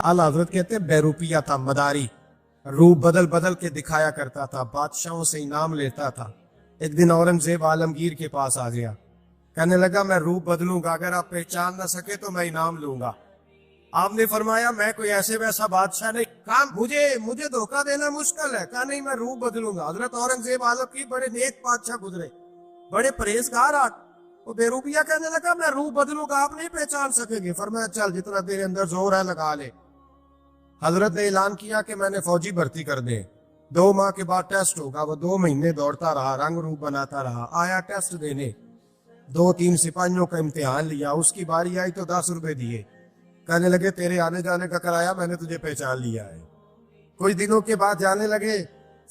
आला हजरत कहते हैं बेरूपिया था, मदारी, रूप बदल बदल के दिखाया करता था, बादशाहों से इनाम लेता था। एक दिन औरंगजेब आलमगीर के पास आ गया, कहने लगा मैं रूप बदलूंगा, अगर आप पहचान ना सके तो मैं इनाम लूंगा। आपने फरमाया मैं कोई ऐसे वैसा बादशाह नहीं, कहा मुझे धोखा देना मुश्किल है, कहा नहीं मैं रूप बदलूंगा। हजरत औरंगजेब आलमगीर बड़े नेक बादशाह गुजरे, बड़े परहेजगार आदमी। वो बेरूपिया कहने लगा मैं रूप बदलूंगा, आप नहीं पहचान सकेंगे। फरमाया चल जितना तेरे अंदर जोर है लगा ले। हजरत ने ऐलान किया कि मैंने फौजी भर्ती कर दे, 2 माह के बाद टेस्ट होगा। वो 2 महीने दौड़ता रहा, रंग रूप बनाता रहा, आया टेस्ट देने, 2-3 सिपाहियों का इम्तिहान लिया, उसकी बारी आई तो 10 रुपए दिए, कहने लगे तेरे आने जाने का कराया, मैंने तुझे पहचान लिया है। कुछ दिनों के बाद जाने लगे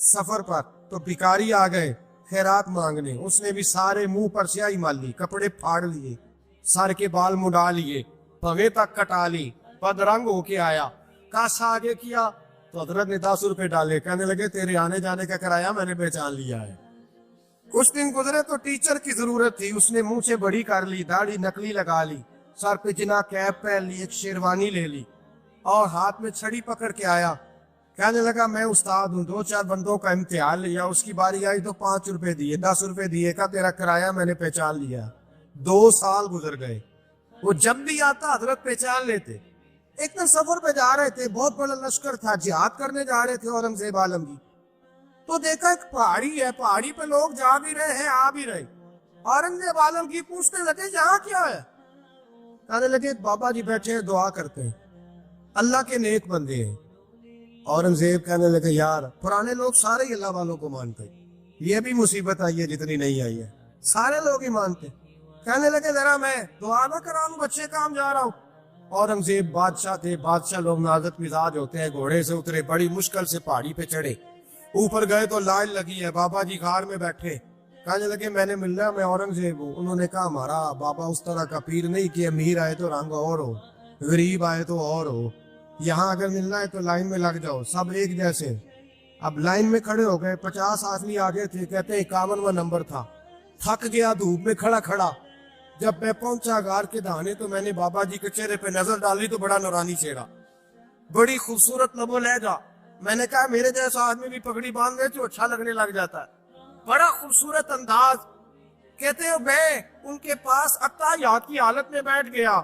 सफर पर, तो भिखारी आ गए खैरात मांगने, उसने भी सारे मुंह पर स्याही मार ली, कपड़े फाड़ लिए, सर के बाल मुड़ा लिए, भवे तक कटा ली, बदरंग होके आया। कासा आगे किया तो हजरत ने 10 रुपए डाले, कहने लगे तेरे आने जाने का कराया, मैंने पहचान लिया है। कुछ दिन गुजरे तो टीचर की जरूरत थी, उसने मुंह से बड़ी कर ली, दाढ़ी नकली लगा ली, सर पे जिना कैप पहन ली, एक शेरवानी ले ली और हाथ में छड़ी पकड़ के आया। कहने लगा मैं उस्ताद हूँ, 2-4 बंदों का इम्तिहान लिया, उसकी बारी आई तो 5 रुपए दिए, 10 रुपए दिए, का तेरा किराया मैंने पहचान लिया। 2 साल गुजर गए, वो जब भी आता हजरत पहचान लेते। एक दिन सफर पे जा रहे थे, बहुत बड़ा लश्कर था, जिहाद करने जा रहे थे औरंगजेब आलमगीर, तो देखा एक पहाड़ी है, पहाड़ी पे लोग जा भी रहे हैं आ भी रहे। औरंगजेब आलमगीर पूछने लगे यहाँ क्या है, कहने लगे बाबा जी बैठे हैं दुआ करते हैं, अल्लाह के नेक बंदे हैं। औरंगजेब कहने लगे यार पुराने लोग सारे ही अल्लाह वालों को मानते, ये भी मुसीबत आई है जितनी नहीं आई है, सारे लोग ही मानते। कहने लगे जरा मैं दुआ ना कराऊं, बच्चे काम जा रहा हूँ। औरंगजेब बादशाह थे, बादशाह लोग नाजुक मिजाज होते हैं, घोड़े से उतरे, बड़ी मुश्किल से पहाड़ी पे चढ़े, ऊपर गए तो लाइन लगी है, बाबा जी खार में बैठे। कहने लगे मैंने मिलना, मैं औरंगजेब हूँ। उन्होंने कहा हमारा बाबा उस तरह का पीर नहीं कि अमीर आए तो रंग और हो, गरीब आए तो और हो, यहाँ अगर मिलना है तो लाइन में लग जाओ, सब एक जैसे। अब लाइन में खड़े हो गए, 50 आदमी आगे थे, कहते 51वां नंबर था। थक गया धूप में खड़ा खड़ा, जब मैं पहुंचा गार के दाने तो मैंने बाबा जी के चेहरे पे नजर डाली तो बड़ा नूरानी चेहरा, बड़ी खूबसूरत लबो लहजा। मैंने कहा मेरे जैसा आदमी भी पगड़ी बांध दे तो अच्छा लगने लग जाता है, बड़ा खूबसूरत अंदाज। कहते हो मैं उनके पास अत्ताहियात की हालत में बैठ गया।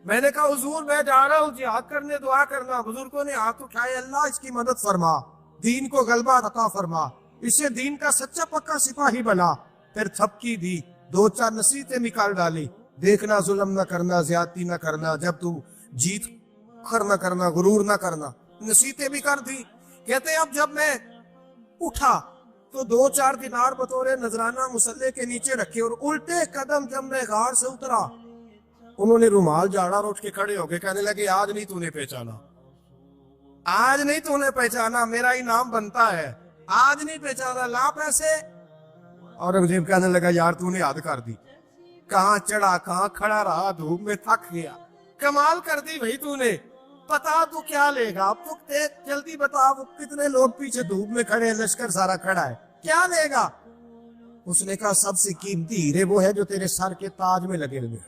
मैंने कहा हुजूर मैं जा रहा हूँ जिहाद करने, दुआ करना। बुजुर्गों ने हाथ उठाए, अल्लाह इसकी मदद फरमा, दीन को गलबा अता फरमा, इसे दीन का सच्चा पक्का सिपाही बना। फिर थपकी दी, 2-4 नसीहतें निकाल डाली, देखना जुल्म न करना, ज्यादती न करना, जब तू जीत खर न करना, गुरूर न करना, नसीहतें भी कर दी। कहते अब जब मैं उठा तो 2-4 दिनार बतौरे नजराना मुसल्ले के नीचे रखे, और उल्टे कदम जब मैं गार से उतरा उन्होंने रुमाल झाड़ा और उठ के खड़े हो गए, कहने लगे आज नहीं तूने पहचाना, आज नहीं तूने पहचाना, मेरा इनाम बनता है, आज नहीं पहचाना, ला पैसे। औरंगजेब कहने लगा यार तूने हद कर दी, कहाँ चढ़ा कहाँ खड़ा रहा, धूप में थक गया, कमाल कर दी भाई तूने। बता तू क्या लेगा, अब तू जल्दी बता, वो कितने लोग पीछे धूप में खड़े हैं, लश्कर सारा खड़ा है, क्या लेगा। उसने कहा सबसे कीमती हीरे वो है जो तेरे सर के ताज में लगे हुए,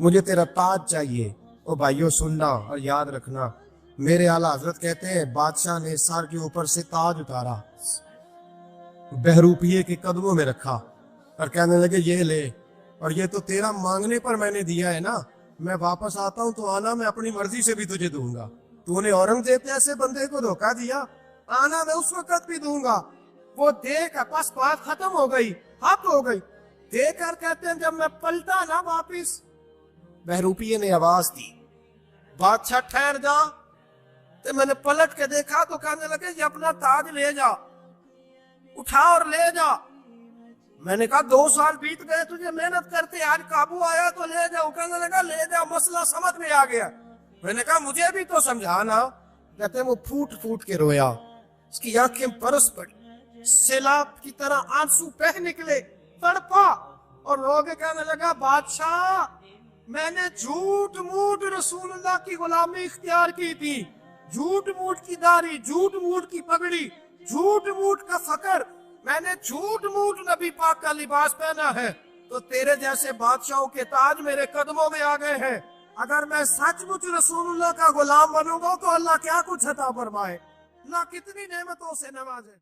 मुझे तेरा ताज चाहिए। ओ भाइयों सुनना और याद रखना, मेरे आला हजरत कहते हैं बादशाह ने सर के ऊपर से ताज उतारा, बहरूपिये के कदमों में रखा और कहने लगे ये ले, और ये तो तेरा मांगने पर मैंने दिया है ना, मैं वापस आता हूँ तो आना, मैं अपनी मर्जी से भी तुझे दूंगा। तूने औरंगजेब जैसे बंदे को धोखा दिया, आना मैं उस वक्त भी दूंगा। वो देख बस बात खत्म हो गई, हक हो गई। देकर कहते हैं जब मैं पलटा ना वापिस, बहरूपिये ने आवाज दी बादशाह ठहर जा। तो मैंने पलट के देखा तो कहने लगे ये अपना ताज ले जा, उठा और ले जा। मैंने कहा 2 साल बीत गए तुझे मेहनत करते, आज काबू आया तो ले जाओ। कहने लगा ले जा, मसला समझ में आ गया। मैंने कहा मुझे भी तो समझाना। कहते वो फूट फूट के रोया, उसकी आंखें बरस पड़ी, सैलाब की तरह आंसू बह निकले, तड़पा और रो के कहने लगा बादशाह मैंने झूठ मूठ रसूलुल्लाह की गुलामी इख्तियार की थी, झूठ मूठ की दाढ़ी, झूठ मूठ की पगड़ी, झूठ मूठ का फकर, मैंने झूठ मूठ नबी पाक का लिबास पहना है, तो तेरे जैसे बादशाहों के ताज मेरे कदमों में आ गए हैं। اگر میں سچ مچ رسول اللہ کا غلام بنوں گا تو اللہ کیا کچھ عطا فرمائے، اللہ کتنی نعمتوں سے نوازے۔